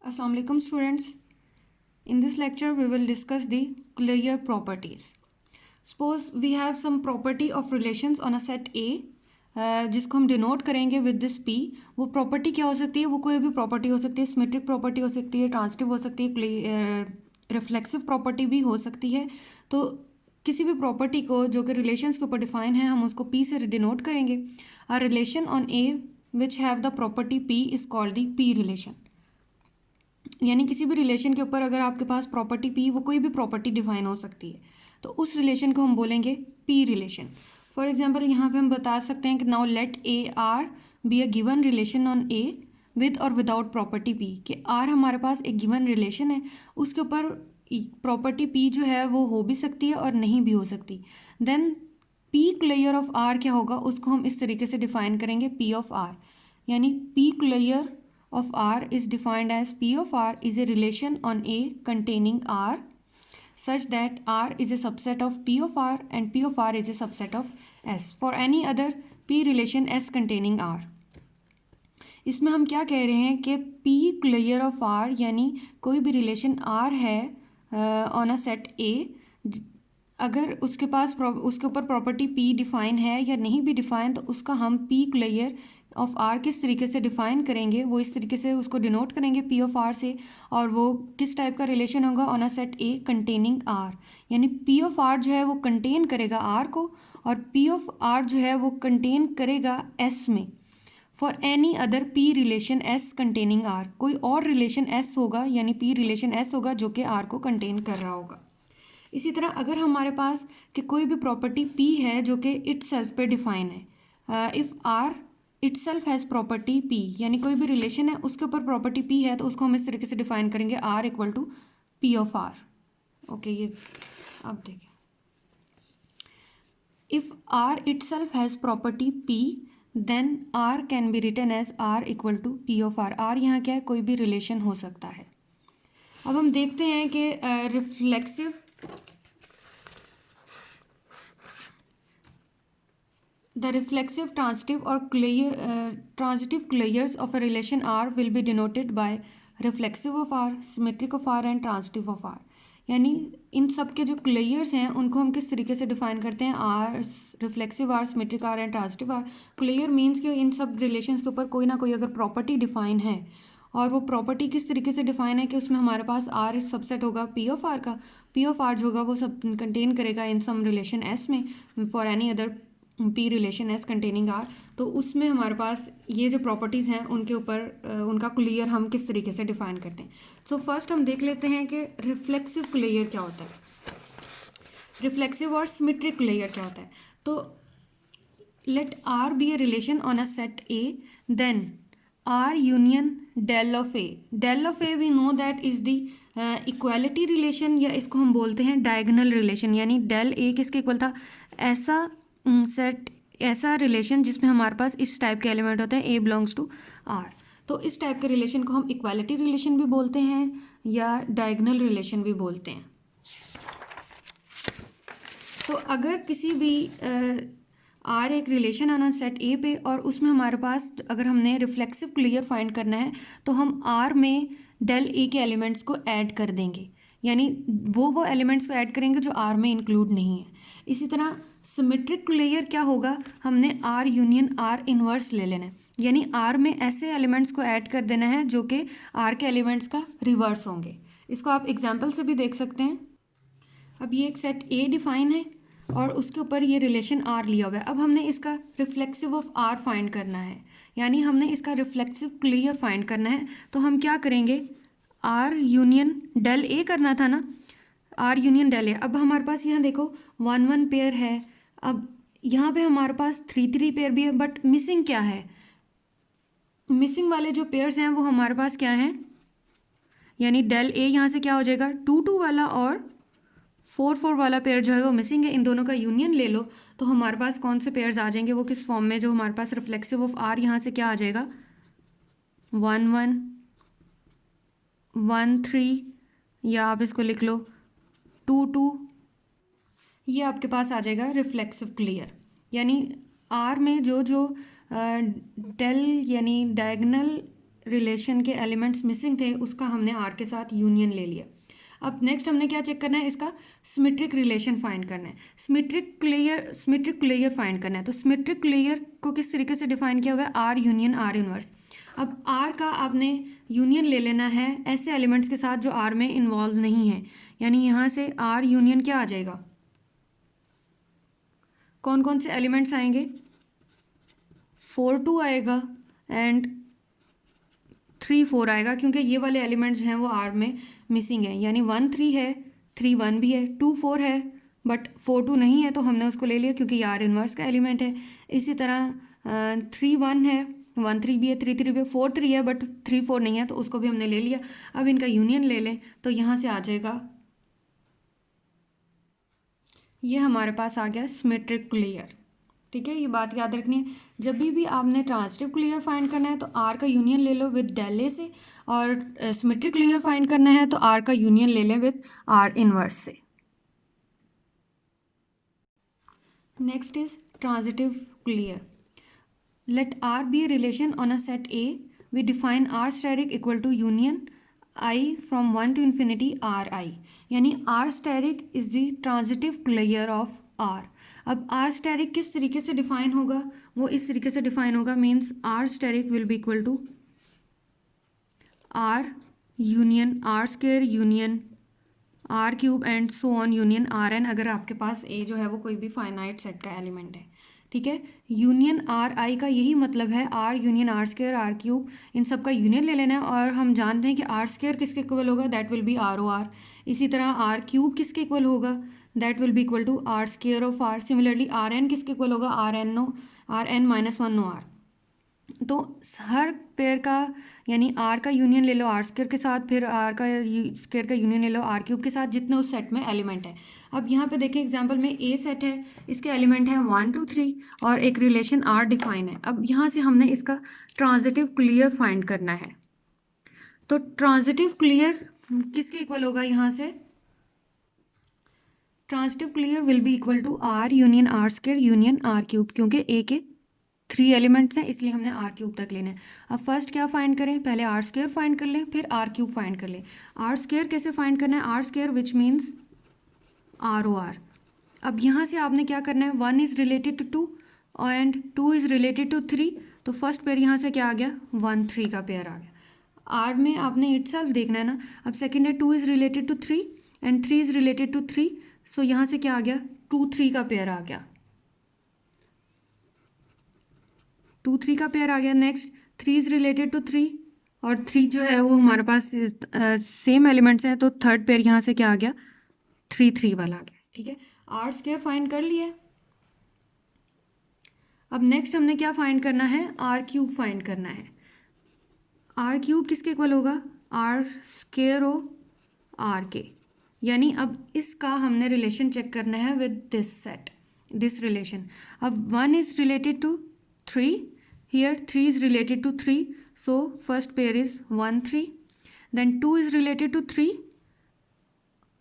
Assalamu alaikum students. In this lecture we will discuss the clear properties. Suppose we have some property of relations on a set A जिसको हम denote करेंगे with this P. वो property क्या हो सकती है? वो कोई भी प्रॉपर्टी हो सकती है, सिमेट्रिक प्रॉपर्टी हो सकती है, ट्रांजिटिव हो सकती है, रिफ्लेक्सिव प्रॉपर्टी भी हो सकती है. तो किसी भी प्रॉपर्टी को जो कि रिलेशंस के ऊपर डिफाइन है हम उसको P से डिनोट करेंगे. A relation on A which have the property P is called the P relation. यानी किसी भी रिलेशन के ऊपर अगर आपके पास प्रॉपर्टी P, वो कोई भी प्रॉपर्टी डिफाइन हो सकती है, तो उस रिलेशन को हम बोलेंगे P रिलेशन. फॉर एग्जांपल यहाँ पे हम बता सकते हैं कि now let A R be a given relation on A with और विदाउट प्रॉपर्टी P. कि R हमारे पास एक गिवन रिलेशन है, उसके ऊपर प्रॉपर्टी P जो है वो हो भी सकती है और नहीं भी हो सकती. Then P clear of R क्या होगा, उसको हम इस तरीके से डिफाइन करेंगे P ऑफ R. यानी P clear of R is defined as P of R is a relation on A containing R such that R is a subset of P of R and P of R is a subset of S for any other P relation S containing R. इसमें हम क्या कह रहे हैं कि P clear of R यानी कोई भी रिलेशन R है ऑन अ सेट A, अगर उसके पास उसके ऊपर प्रॉपर्टी P डिफाइन है या नहीं भी डिफाइन, तो उसका हम P क्लियर ऑफ आर किस तरीके से डिफाइन करेंगे, वो इस तरीके से उसको डिनोट करेंगे P ऑफ आर से. और वो किस टाइप का रिलेशन होगा, on a set A containing R. यानी P ऑफ आर जो है वो कंटेन करेगा R को और P ऑफ आर जो है वो कंटेन करेगा S में. For any other P relation S containing R, कोई और रिलेशन S होगा यानी P रिलेशन S होगा जो कि R को कंटेन कर रहा होगा. इसी तरह अगर हमारे पास कि कोई भी प्रॉपर्टी P है जो कि इट सेल्फ पे डिफाइन है, if R itself has property P, यानी कोई भी रिलेशन है उसके ऊपर प्रॉपर्टी P है, तो उसको हम इस तरीके से डिफाइन करेंगे R equal to P of R. Okay, ये अब देखिए, if R itself has property P then R can be written as R equal to P of R. R यहाँ क्या है, कोई भी रिलेशन हो सकता है. अब हम देखते हैं कि reflexive The reflexive, transitive or transitive clears of a relation R will be denoted by reflexive of R, symmetric of R and transitive of R. यानी इन सब के जो क्लेयर्स हैं उनको हम किस तरीके से डिफाइन करते हैं, R, reflexive R, symmetric R and transitive R. Clear means कि इन सब रिलेशंस के ऊपर कोई ना कोई अगर प्रॉपर्टी डिफाइन है, और वो प्रॉपर्टी किस तरीके से डिफाइन है कि उसमें हमारे पास R सबसेट होगा P ऑफ R का. P ऑफ R जो होगा वो सब कंटेन करेगा इन सम रिलेशन S में for any other P relation S containing R. तो उसमें हमारे पास ये जो प्रॉपर्टीज़ हैं उनके ऊपर उनका क्लियर हम किस तरीके से डिफाइन करते हैं. सो फर्स्ट हम देख लेते हैं कि रिफ्लेक्सिव क्लियर क्या होता है, रिफ्लेक्सिव और सिमेट्रिक क्लियर क्या होता है. तो let R be a relation on a set A, then R union del of A. Del of A we know that is the equality relation, या इसको हम बोलते हैं डायगोनल रिलेशन. यानी डेल A किसके इक्वल था, ऐसा सेट, ऐसा रिलेशन जिसमें हमारे पास इस टाइप के एलिमेंट होते हैं A बिलोंग्स टू R. तो इस टाइप के रिलेशन को हम इक्वालिटी रिलेशन भी बोलते हैं या डायगोनल रिलेशन भी बोलते हैं. तो अगर किसी भी R एक रिलेशन आना सेट A पे और उसमें हमारे पास अगर हमने रिफ्लेक्सिव क्लियर फाइंड करना है तो हम R में डेल A के एलिमेंट्स को ऐड कर देंगे, यानी वो एलिमेंट्स को ऐड करेंगे जो R में इंक्लूड नहीं है. इसी तरह सिमेट्रिक क्लियर क्या होगा, हमने R यूनियन R इन्वर्स ले लेना है, यानी R में ऐसे एलिमेंट्स को ऐड कर देना है जो कि R के एलिमेंट्स का रिवर्स होंगे. इसको आप एग्जांपल से भी देख सकते हैं. अब ये एक सेट A डिफाइन है और उसके ऊपर ये रिलेशन R लिया हुआ है. अब हमने इसका रिफ्लेक्सिव ऑफ R फाइंड करना है, यानी हमने इसका रिफ्लेक्सिव क्लियर फाइंड करना है. तो हम क्या करेंगे, R यूनियन डेल A करना था ना, R यूनियन डेल A. अब हमारे पास यहाँ देखो 1 1 पेयर है, अब यहाँ पे हमारे पास 3 3 पेयर भी है, बट मिसिंग क्या है, मिसिंग वाले जो पेयर्स हैं वो हमारे पास क्या हैं, यानी डेल A यहाँ से क्या हो जाएगा 2 2 वाला और 4 4 वाला पेयर जो है वो मिसिंग है. इन दोनों का यूनियन ले लो तो हमारे पास कौन से पेयर्स आ जाएंगे, वो किस फॉर्म में, जो हमारे पास रिफ्लेक्सिव ऑफ R यहाँ से क्या आ जाएगा 1 1 1 3, या आप इसको लिख लो 2 2. ये आपके पास आ जाएगा रिफ्लेक्सिव क्लियर. यानी R में जो जो डेल यानी डायगोनल रिलेशन के एलिमेंट्स मिसिंग थे उसका हमने आर के साथ यूनियन ले लिया। अब नेक्स्ट हमने क्या चेक करना है, इसका सिमेट्रिक रिलेशन फाइंड करना है, सिमेट्रिक क्लियर फाइंड करना है। तो सिमेट्रिक क्लियर को किस तरीके से डिफाइन किया हुआ है, आर यूनियन आर इनवर्स। अब आर का आपने यूनियन ले लेना है ऐसे एलिमेंट्स के साथ जो आर में इन्वॉल्व नहीं है, यानी यहाँ से आर यूनियन क्या आ जाएगा, कौन कौन से एलिमेंट्स आएंगे, 4 2 आएगा एंड 3 4 आएगा, क्योंकि ये वाले एलिमेंट्स हैं वो आर में मिसिंग है, यानी 1 3 है, 3 1 भी है, 2 4 है बट 4 2 नहीं है तो हमने उसको ले लिया क्योंकि ये आर इनवर्स का एलिमेंट है। इसी तरह 3 1 है, 1 3 भी है, 3 3 भी है, 4 3 है बट 3 4 नहीं है तो उसको भी हमने ले लिया। अब इनका यूनियन ले लें तो यहाँ से आ जाएगा, ये हमारे पास आ गया सिमेट्रिक क्लियर। ठीक है, ये बात याद रखनी है, जब भी आपने ट्रांजिटिव क्लियर फाइंड करना है तो आर का यूनियन ले लो विद डेल ए से, और सिमेट्रिक क्लियर फाइंड करना है तो आर का यूनियन ले लें विद आर इनवर्स से। Next is transitive closure. Let R be a relation on a set A, we define R asterisk equal to union I from 1 to infinity R I, यानी R asterisk is the transitive closure of R. अब R asterisk किस तरीके से define होगा, वो इस तरीके से डिफाइन होगा, means R asterisk will be equal to R union R square union R cube and so on union R n, अगर आपके पास ए जो है वो कोई भी फाइनाइट सेट का एलिमेंट है। ठीक है, यूनियन आर आई का यही मतलब है, R union R square R cube इन सब का यूनियन ले लेना है, और हम जानते हैं कि आर स्क्वायर किसके इक्वल होगा, that will be R o R. इसी तरह आर क्यूब किसके इक्वल होगा, that will be equal to R square of R. Similarly R n किसके इक्वल होगा, R n minus 1 no R. तो हर पेयर का, यानी आर का यूनियन ले लो आर स्क्वायर के साथ, फिर आर का स्क्वायर का यूनियन ले लो आर क्यूब के साथ, जितने उस सेट में एलिमेंट है। अब यहाँ पे देखें एग्जांपल में ए सेट है, इसके एलिमेंट है 1 2 3 और एक रिलेशन आर डिफाइन है। अब यहाँ से हमने इसका ट्रांजिटिव क्लियर फाइंड करना है। तो ट्रांजिटिव क्लियर किसके इक्वल होगा, यहाँ से transitive clear will be equal to R union R square union R cube, क्योंकि ए के 3 एलिमेंट्स हैं इसलिए हमने आर क्यूब तक लेना है। अब फर्स्ट क्या फाइंड करें, पहले आर स्क्वायर फाइंड कर लें फिर आर क्यूब फाइंड कर लें। आर स्क्वायर कैसे फाइंड करना है, R square which means R o R. अब यहाँ से आपने क्या करना है, 1 is related to 2 and 2 is related to 3, तो फर्स्ट पेयर यहाँ से क्या आ गया, 1 3 का पेयर आ गया। आर में आपने इटसेल्फ देखना है ना। अब सेकेंड है 2 is related to 3 and 3 is related to 3, so यहाँ से क्या आ गया, 2 3 का पेयर आ गया, 2 3 का पेयर आ गया। नेक्स्ट 3 इज़ रिलेटेड टू 3 और 3 जो है वो हमारे पास सेम एलिमेंट्स हैं, तो थर्ड पेयर यहाँ से क्या आ गया, 3 3 वाला आ गया। ठीक है, आर स्क्वायर फाइंड कर लिया। अब नेक्स्ट हमने क्या फाइंड करना है, आर क्यूब फाइंड करना है। आर क्यूब किसके इक्वल होगा, आर स्क्वायर ओ आर के, यानी अब इसका हमने रिलेशन चेक करना है with this set, this relation. अब 1 is related to 3, here 3 is related to 3, so first pair is 1 3, then 2 is related to 3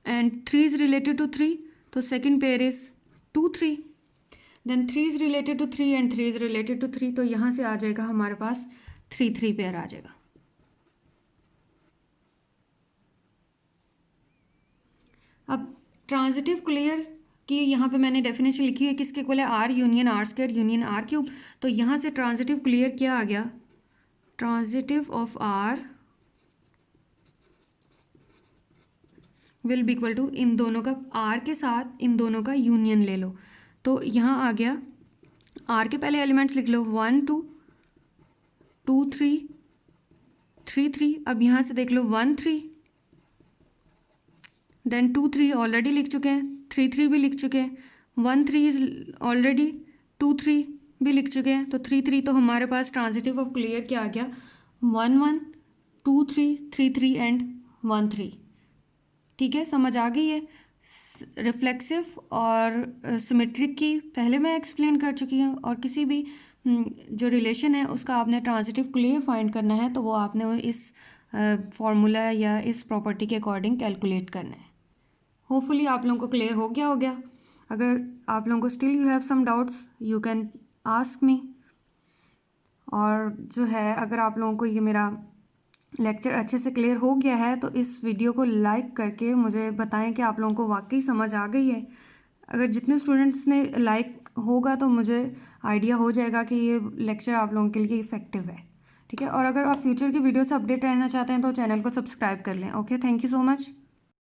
and 3 is related to 3, so second pair is 2 3, then 3 is related to 3 and 3 is related to 3, तो यहाँ से आ जाएगा हमारे पास 3 3 pair आ जाएगा। अब transitive clear कि यहाँ पे मैंने डेफिनेशन लिखी है किसके इक्वल है, R union R square union R cube, तो यहाँ से ट्रांजिटिव क्लियर क्या आ गया, transitive of R will be equal to, इन दोनों का आर के साथ इन दोनों का यूनियन ले लो, तो यहाँ आ गया आर के पहले एलिमेंट्स लिख लो 1 2 2 3 3 3, अब यहाँ से देख लो 1 3 देन 2 3 ऑलरेडी लिख चुके हैं, 3 3 भी लिख चुके हैं, 1 3 इज ऑलरेडी, 2 3 भी लिख चुके हैं, तो 3 3, तो हमारे पास ट्रांजिटिव ऑफ क्लियर क्या आ गया, 1 1 2 3 3 3 एंड 1 3। ठीक है, समझ आ गई है। रिफ्लेक्सिव और सिमेट्रिक की पहले मैं एक्सप्लेन कर चुकी हूँ, और किसी भी जो रिलेशन है उसका आपने ट्रांजिटिव क्लियर फाइंड करना है तो वो आपने इस फॉर्मूला या इस प्रॉपर्टी के अकॉर्डिंग कैलकुलेट करना है। होपफुली आप लोगों को क्लियर हो गया। अगर आप लोगों को still you have some doubts you can ask me, और जो है अगर आप लोगों को ये मेरा लेक्चर अच्छे से क्लियर हो गया है तो इस वीडियो को लाइक करके मुझे बताएं कि आप लोगों को वाकई समझ आ गई है। अगर जितने स्टूडेंट्स ने लाइक होगा तो मुझे आइडिया हो जाएगा कि ये लेक्चर आप लोगों के लिए इफ़ेक्टिव है। ठीक है, और अगर आप फ्यूचर की वीडियो से अपडेट रहना चाहते हैं तो चैनल को सब्सक्राइब कर लें। Okay, thank you so much.